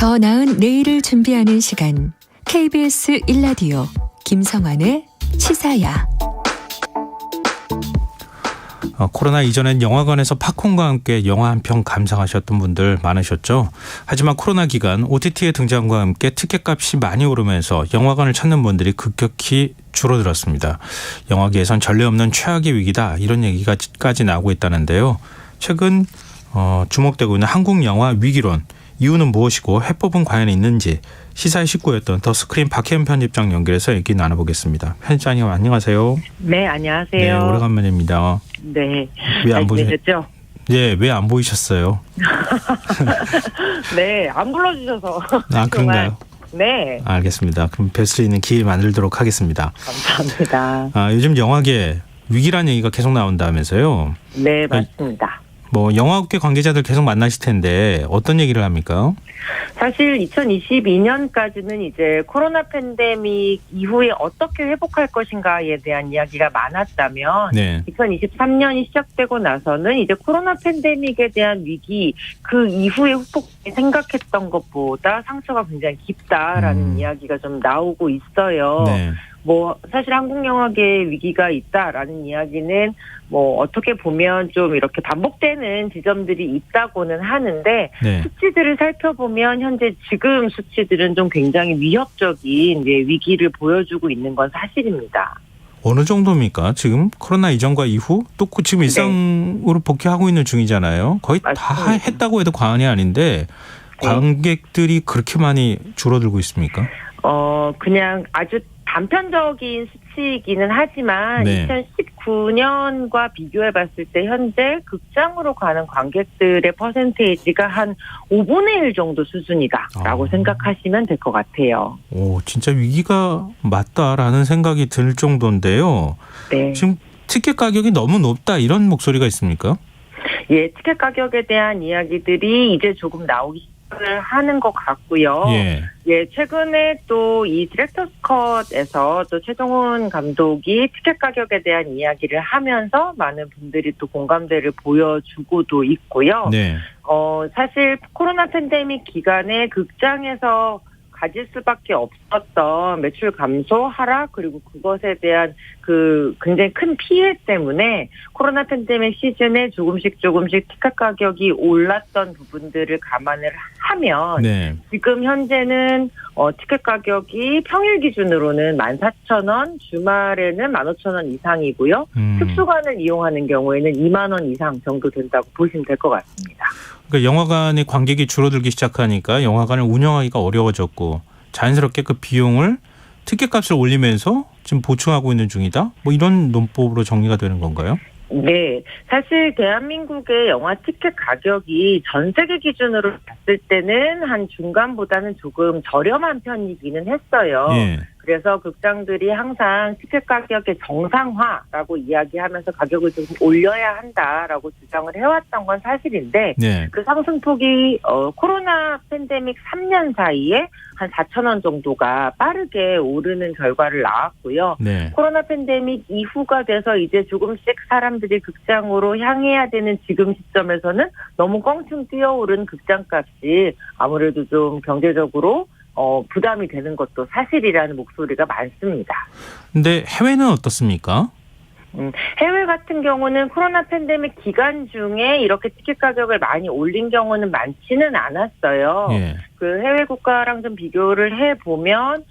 더 나은 내일을 준비하는 시간 KBS 1라디오 김성환의 시사야. 코로나 이전엔 영화관에서 팝콘과 함께 영화 한 편 감상하셨던 분들 많으셨죠. 하지만 코로나 기간 OTT의 등장과 함께 티켓값이 많이 오르면서 영화관을 찾는 분들이 급격히 줄어들었습니다. 영화계에선 전례 없는 최악의 위기다, 이런 얘기까지 나오고 있다는데요. 최근 주목되고 있는 한국 영화 위기론, 이유는 무엇이고 해법은 과연 있는지 시사의 식구였던 더 스크린 박혜연 편집장 연결해서 얘기 나눠보겠습니다. 편집장님 안녕하세요. 네, 안녕하세요. 네, 오래간만입니다. 네, 왜 안 보이셨죠? 네, 왜 안 보이셨어요? 네, 안 불러주셔서. 아, 그런가요? 네. 알겠습니다. 그럼 뵐 수 있는 기회 만들도록 하겠습니다. 감사합니다. 요즘 영화계 위기란 얘기가 계속 나온다면서요? 네, 맞습니다. 영화업계 관계자들 계속 만나실 텐데 어떤 얘기를 합니까? 사실 2022년까지는 이제 코로나 팬데믹 이후에 어떻게 회복할 것인가에 대한 이야기가 많았다면, 네. 2023년이 시작되고 나서는 이제 코로나 팬데믹에 대한 위기, 그 이후에 회복이 생각했던 것보다 상처가 굉장히 깊다라는 이야기가 좀 나오고 있어요. 네. 사실 한국 영화계에 위기가 있다라는 이야기는 어떻게 보면 좀 이렇게 반복되는 지점들이 있다고는 하는데, 네. 수치들을 살펴보면 현재 지금 수치들은 좀 굉장히 위협적인 위기를 보여주고 있는 건 사실입니다. 어느 정도입니까? 지금 코로나 이전과 이후 또 지금 일상으로 복귀하고 있는 중이잖아요. 거의 맞습니다. 다 했다고 해도 과언이 아닌데 관객들이 그렇게 많이 줄어들고 있습니까? 그냥 아주 단편적인 수치이기는 하지만 2019년과 비교해 봤을 때 현재 극장으로 가는 관객들의 퍼센테이지가 한 5분의 1 정도 수준이다라고 생각하시면 될 것 같아요. 오, 진짜 위기가 맞다라는 생각이 들 정도인데요. 네. 지금 티켓 가격이 너무 높다, 이런 목소리가 있습니까? 예, 티켓 가격에 대한 이야기들이 이제 조금 나오기 하는 것 같고요. 예, 최근에 또 이 디렉터스 컷에서 또 최종훈 감독이 티켓 가격에 대한 이야기를 하면서 많은 분들이 또 공감대를 보여주고도 있고요. 네. 사실 코로나 팬데믹 기간에 극장에서 가질 수밖에 없었던 매출 감소, 하락, 그리고 그것에 대한 그 굉장히 큰 피해 때문에 코로나 팬데믹 시즌에 조금씩 티켓 가격이 올랐던 부분들을 감안을 하면 지금 현재는 티켓 가격이 평일 기준으로는 14,000원, 주말에는 15,000원 이상이고요. 특수관을 이용하는 경우에는 2만 원 이상 정도 된다고 보시면 될 것 같습니다. 그러니까 영화관의 관객이 줄어들기 시작하니까 영화관을 운영하기가 어려워졌고 자연스럽게 그 비용을 티켓값을 올리면서 지금 보충하고 있는 중이다? 이런 논법으로 정리가 되는 건가요? 네. 사실 대한민국의 영화 티켓 가격이 전 세계 기준으로 봤을 때는 한 중간보다는 조금 저렴한 편이기는 했어요. 그래서 극장들이 항상 티켓 가격의 정상화라고 이야기하면서 가격을 좀 올려야 한다라고 주장을 해왔던 건 사실인데, 그 상승폭이 코로나 팬데믹 3년 사이에 한 4,000원 정도가 빠르게 오르는 결과를 낳았고요. 코로나 팬데믹 이후가 돼서 이제 조금씩 사람들이 극장으로 향해야 되는 지금 시점에서는 너무 껑충 뛰어오른 극장값이 아무래도 좀 경제적으로 부담이 되는 것도 사실이라는 목소리가 많습니다. 근데 해외는 어떻습니까? 해외 같은 경우는 코로나 팬데믹 기간 중에 이렇게 티켓 가격을 많이 올린 경우는 많지는 않았어요. 그 해외 국가랑 좀 비교를 해보면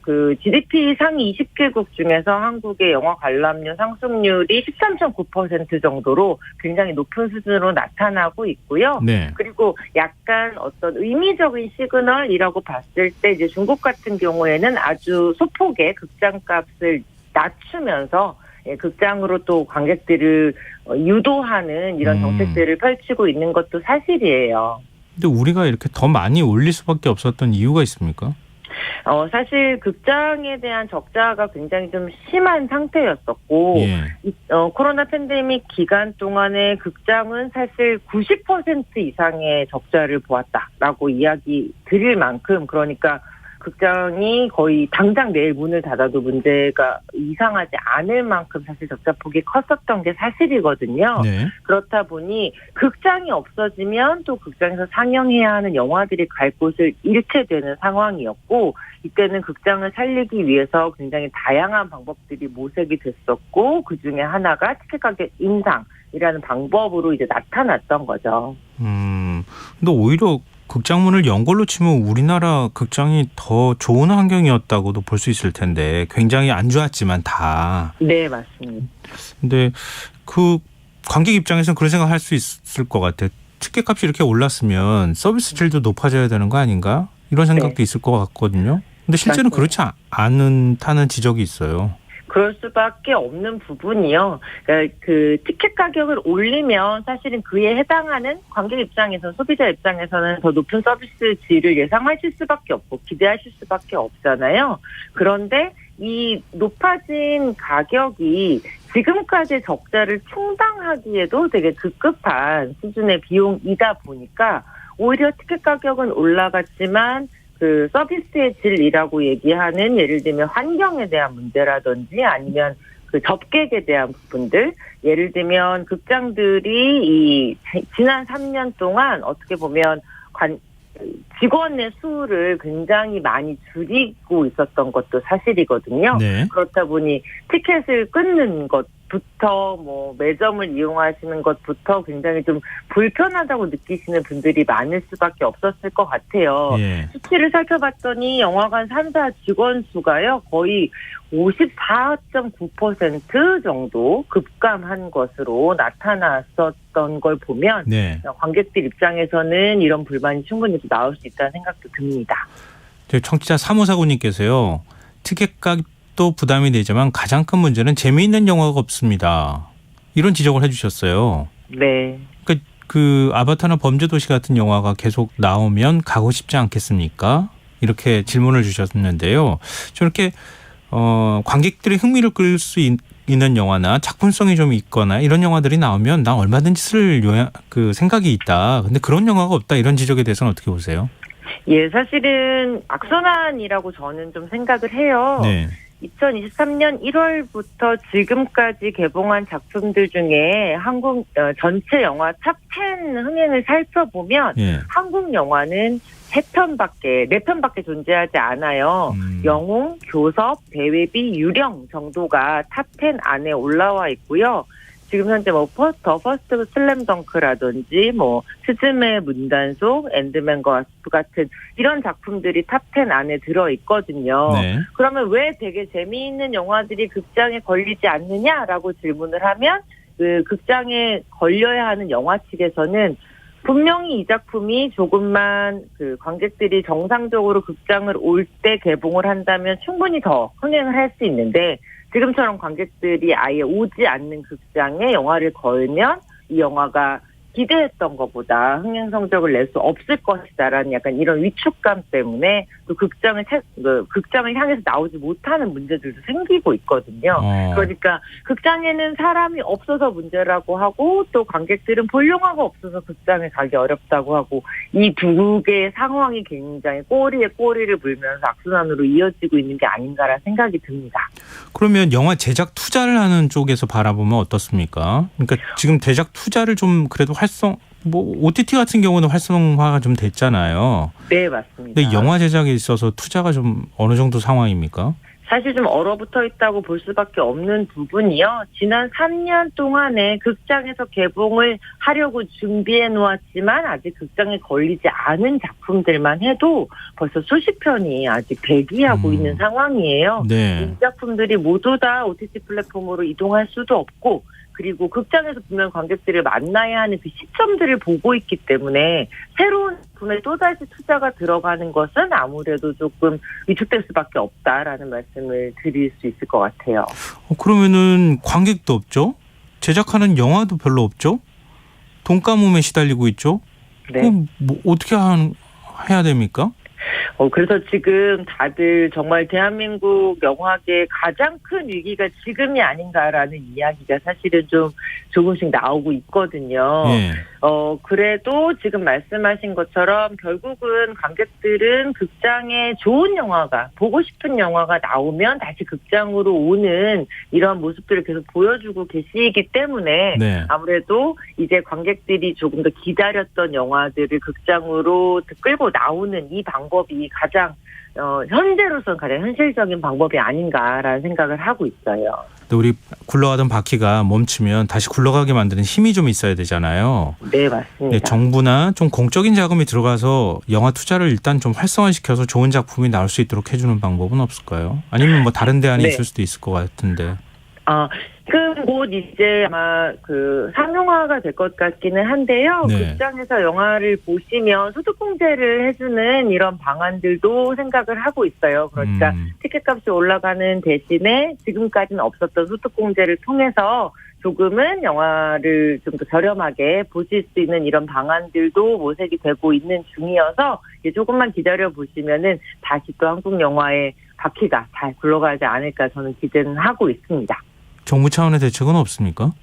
그 GDP 상위 20개국 중에서 한국의 영화 관람료 상승률이 13.9% 정도로 굉장히 높은 수준으로 나타나고 있고요. 그리고 약간 어떤 의미적인 시그널이라고 봤을 때 이제 중국 같은 경우에는 아주 소폭의 극장값을 낮추면서 극장으로 또 관객들을 유도하는 이런 정책들을 펼치고 있는 것도 사실이에요. 근데 우리가 이렇게 더 많이 올릴 수밖에 없었던 이유가 있습니까? 사실 극장에 대한 적자가 굉장히 좀 심한 상태였었고, 코로나 팬데믹 기간 동안에 극장은 사실 90% 이상의 적자를 보았다라고 이야기 드릴 만큼, 그러니까 극장이 거의 당장 내일 문을 닫아도 문제가 이상하지 않을 만큼 사실 적자폭이 컸었던 게 사실이거든요. 네. 그렇다 보니 극장이 없어지면 또 극장에서 상영해야 하는 영화들이 갈 곳을 잃게 되는 상황이었고, 이때는 극장을 살리기 위해서 굉장히 다양한 방법들이 모색이 됐었고, 그중에 하나가 티켓 가격 인상이라는 방법으로 이제 나타났던 거죠. 근데 오히려 극장문을 연 걸로 치면 우리나라 극장이 더 좋은 환경이었다고도 볼 수 있을 텐데, 굉장히 안 좋았지만 다. 네, 맞습니다. 근데 그 관객 입장에서는 그런 생각할 수 있을 것 같아요. 티켓값이 이렇게 올랐으면 서비스 질도 높아져야 되는 거 아닌가? 이런 생각도 네. 있을 것 같거든요. 근데 실제는 맞습니다. 그렇지 않다는 지적이 있어요. 그럴 수밖에 없는 부분이요. 그러니까 그 티켓 가격을 올리면 사실은 그에 해당하는 관객 입장에서, 소비자 입장에서는 더 높은 서비스 질을 예상하실 수밖에 없고 기대하실 수밖에 없잖아요. 그런데 이 높아진 가격이 지금까지 적자를 충당하기에도 되게 급급한 수준의 비용이다 보니까 오히려 티켓 가격은 올라갔지만 그 서비스의 질이라고 얘기하는, 예를 들면 환경에 대한 문제라든지 아니면 그 접객에 대한 부분들, 예를 들면 극장들이 이 지난 3년 동안 어떻게 보면 직원의 수를 굉장히 많이 줄이고 있었던 것도 사실이거든요. 네. 그렇다 보니 티켓을 끊는 것부터 뭐 매점을 이용하시는 것부터 굉장히 좀 불편하다고 느끼시는 분들이 많을 수밖에 없었을 것 같아요. 예. 수치를 살펴봤더니 영화관 산사 직원 수가요, 거의 54.9% 정도 급감한 것으로 나타났었던 걸 보면, 네. 관객들 입장에서는 이런 불만이 충분히 나올 수 있다는 생각도 듭니다. 청취자 3549님께서요. 티켓값도 부담이 되지만 가장 큰 문제는 재미있는 영화가 없습니다. 이런 지적을 해주셨어요. 네. 그 아바타나 범죄도시 같은 영화가 계속 나오면 가고 싶지 않겠습니까? 이렇게 질문을 주셨는데요. 저렇게 관객들의 흥미를 끌 수 있는 영화나 작품성이 좀 있거나 이런 영화들이 나오면 난 얼마든지 쓸 생각이 있다. 근데 그런 영화가 없다. 이런 지적에 대해서는 어떻게 보세요? 예, 사실은 악순환이라고 저는 좀 생각을 해요. 네. 2023년 1월부터 지금까지 개봉한 작품들 중에 한국 전체 영화 탑10 흥행을 살펴보면, 예. 한국 영화는 4편밖에 존재하지 않아요. 영웅, 교섭, 대외비, 유령 정도가 탑10 안에 올라와 있고요. 지금 현재 더 퍼스트 슬램덩크라든지 스즈메 문단속, 앤드맨과 와스프 같은 이런 작품들이 탑10 안에 들어있거든요. 네. 그러면 왜 되게 재미있는 영화들이 극장에 걸리지 않느냐라고 질문을 하면, 그 극장에 걸려야 하는 영화 측에서는 분명히 이 작품이 조금만 그 관객들이 정상적으로 극장을 올 때 개봉을 한다면 충분히 더 흥행을 할 수 있는데, 지금처럼 관객들이 아예 오지 않는 극장에 영화를 걸면 이 영화가 기대했던 것보다 흥행 성적을 낼 수 없을 것이다라는 약간 이런 위축감 때문에 또 극장을 향해서 나오지 못하는 문제들도 생기고 있거든요. 그러니까 극장에는 사람이 없어서 문제라고 하고, 또 관객들은 볼 영화가 없어서 극장에 가기 어렵다고 하고, 이 두 개의 상황이 굉장히 꼬리에 꼬리를 물면서 악순환으로 이어지고 있는 게 아닌가라는 생각이 듭니다. 그러면 영화 제작 투자를 하는 쪽에서 바라보면 어떻습니까? 그러니까 지금 제작 투자를 좀 그래도 OTT 같은 경우는 활성화가 좀 됐잖아요. 네, 맞습니다. 근데 영화 제작에 있어서 투자가 좀 어느 정도 상황입니까? 사실 좀 얼어붙어 있다고 볼 수밖에 없는 부분이요. 지난 3년 동안에 극장에서 개봉을 하려고 준비해 놓았지만 아직 극장에 걸리지 않은 작품들만 해도 벌써 수십 편이 아직 대기하고 있는 상황이에요. 네. 이 작품들이 모두 다 OTT 플랫폼으로 이동할 수도 없고, 그리고 극장에서 분명 관객들을 만나야 하는 그 시점들을 보고 있기 때문에 새로운 작품에 또다시 투자가 들어가는 것은 아무래도 조금 위축될 수밖에 없다라는 말씀을 드릴 수 있을 것 같아요. 그러면은 관객도 없죠? 제작하는 영화도 별로 없죠? 돈가뭄에 시달리고 있죠? 네. 그럼 어떻게 해야 됩니까? 그래서 지금 다들 정말 대한민국 영화계의 가장 큰 위기가 지금이 아닌가라는 이야기가 사실은 좀 조금씩 나오고 있거든요. 예. 그래도 지금 말씀하신 것처럼 결국은 관객들은 극장에 좋은 영화가, 보고 싶은 영화가 나오면 다시 극장으로 오는 이런 모습들을 계속 보여주고 계시기 때문에 네. 아무래도 이제 관객들이 조금 더 기다렸던 영화들을 극장으로 끌고 나오는 이 방법이 가장 현재로서는 가장 현실적인 방법이 아닌가라는 생각을 하고 있어요. 우리 굴러가던 바퀴가 멈추면 다시 굴러가게 만드는 힘이 좀 있어야 되잖아요. 네, 맞습니다. 네, 정부나 좀 공적인 자금이 들어가서 영화 투자를 일단 좀 활성화시켜서 좋은 작품이 나올 수 있도록 해주는 방법은 없을까요? 아니면 뭐 다른 대안이 네. 있을 수도 있을 것 같은데. 지금 곧 이제 아마 상용화가 될 것 같기는 한데요. 네. 극장에서 영화를 보시면 소득공제를 해주는 이런 방안들도 생각을 하고 있어요. 그러니까 티켓값이 올라가는 대신에 지금까지는 없었던 소득공제를 통해서 조금은 영화를 좀 더 저렴하게 보실 수 있는 이런 방안들도 모색이 되고 있는 중이어서 조금만 기다려 보시면은 다시 또 한국 영화의 바퀴가 잘 굴러가지 않을까 저는 기대는 하고 있습니다. 정부 차원의 대책은 없습니까?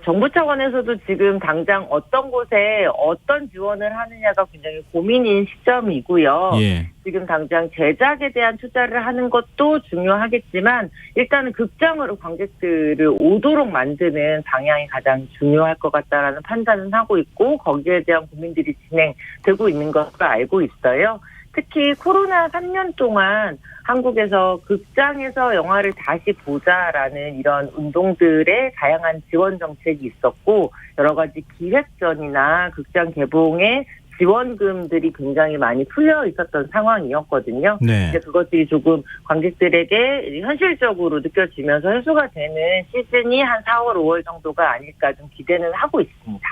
정부 차원에서도 지금 당장 어떤 곳에 어떤 지원을 하느냐가 굉장히 고민인 시점이고요. 예. 지금 당장 제작에 대한 투자를 하는 것도 중요하겠지만 일단은 극장으로 관객들을 오도록 만드는 방향이 가장 중요할 것 같다라는 판단은 하고 있고 거기에 대한 고민들이 진행되고 있는 것으로 알고 있어요. 특히 코로나 3년 동안 한국에서 극장에서 영화를 다시 보자라는 이런 운동들의 다양한 지원 정책이 있었고 여러 가지 기획전이나 극장 개봉에 지원금들이 굉장히 많이 풀려 있었던 상황이었거든요. 네. 이제 그것들이 조금 관객들에게 현실적으로 느껴지면서 해소가 되는 시즌이 한 4월, 5월 정도가 아닐까 좀 기대는 하고 있습니다.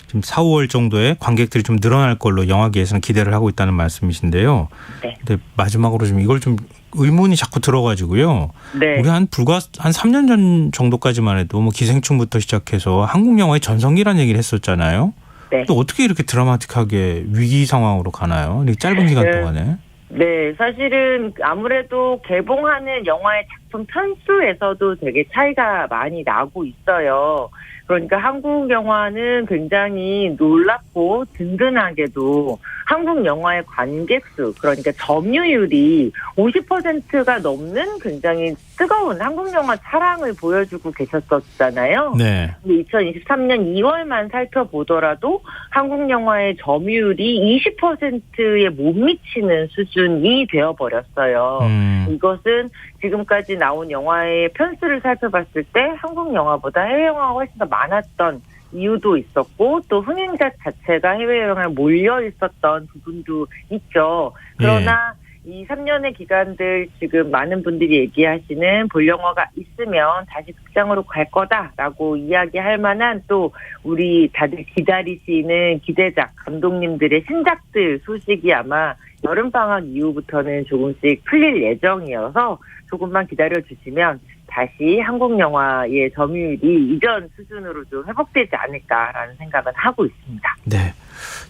지금 4, 5월 정도에 관객들이 좀 늘어날 걸로 영화계에서는 기대를 하고 있다는 말씀이신데요. 네. 근데 마지막으로 좀 이걸 좀 의문이 자꾸 들어가지고요. 네. 우리 불과 한 3년 전 정도까지만 해도 뭐 기생충부터 시작해서 한국 영화의 전성기라는 얘기를 했었잖아요. 네. 또 어떻게 이렇게 드라마틱하게 위기 상황으로 가나요? 이렇게 짧은 기간 동안에. 네, 사실은 아무래도 개봉하는 영화의 작품 편수에서도 되게 차이가 많이 나고 있어요. 그러니까 한국 영화는 굉장히 놀랍고 든든하게도 한국 영화의 관객수, 그러니까 점유율이 50%가 넘는 굉장히 뜨거운 한국 영화 사랑을 보여주고 계셨었잖아요. 네. 근데 2023년 2월만 살펴보더라도 한국 영화의 점유율이 20%에 못 미치는 수준이 되어버렸어요. 이것은 지금까지 나온 영화의 편수를 살펴봤을 때 한국 영화보다 해외 영화가 훨씬 더 많았던 이유도 있었고 또 흥행자 자체가 해외여행에 몰려 있었던 부분도 있죠. 그러나 이 3년의 기간들 지금 많은 분들이 얘기하시는 볼 영화가 있으면 다시 극장으로 갈 거다라고 이야기할 만한 또 우리 다들 기다리시는 기대작 감독님들의 신작들 소식이 아마 여름방학 이후부터는 조금씩 풀릴 예정이어서 조금만 기다려주시면 다시 한국 영화의 점유율이 이전 수준으로 좀 회복되지 않을까라는 생각은 하고 있습니다. 네,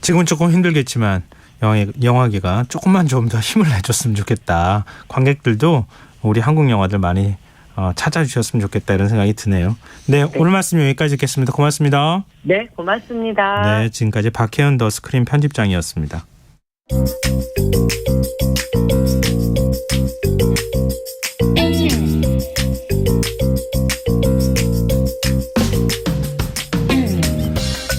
지금은 조금 힘들겠지만 영화계가 조금만 좀 더 힘을 내줬으면 좋겠다. 관객들도 우리 한국 영화들 많이 찾아주셨으면 좋겠다 이런 생각이 드네요. 네, 오늘 말씀 여기까지 듣겠습니다. 고맙습니다. 네, 고맙습니다. 네, 지금까지 박혜연 더 스크린 편집장이었습니다.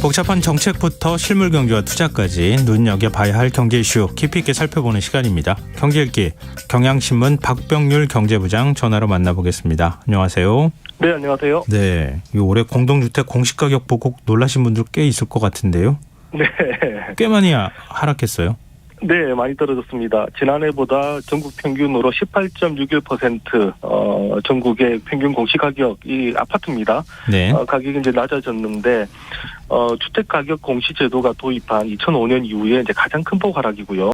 복잡한 정책부터 실물 경제와 투자까지 눈여겨봐야 할 경제 이슈 깊이 있게 살펴보는 시간입니다. 경제 읽기 경향신문 박병률 경제부장 전화로 만나보겠습니다. 안녕하세요. 네, 안녕하세요. 네, 올해 공동주택 공시가격 보고 놀라신 분들 꽤 있을 것 같은데요. 네. 꽤 많이 하락했어요. 네, 많이 떨어졌습니다. 지난해보다 전국 평균으로 18.61% 전국의 평균 공시가격이 아파트입니다. 네. 가격이 이제 낮아졌는데 주택 가격 공시 제도가 도입한 2005년 이후에 이제 가장 큰 폭 하락이고요.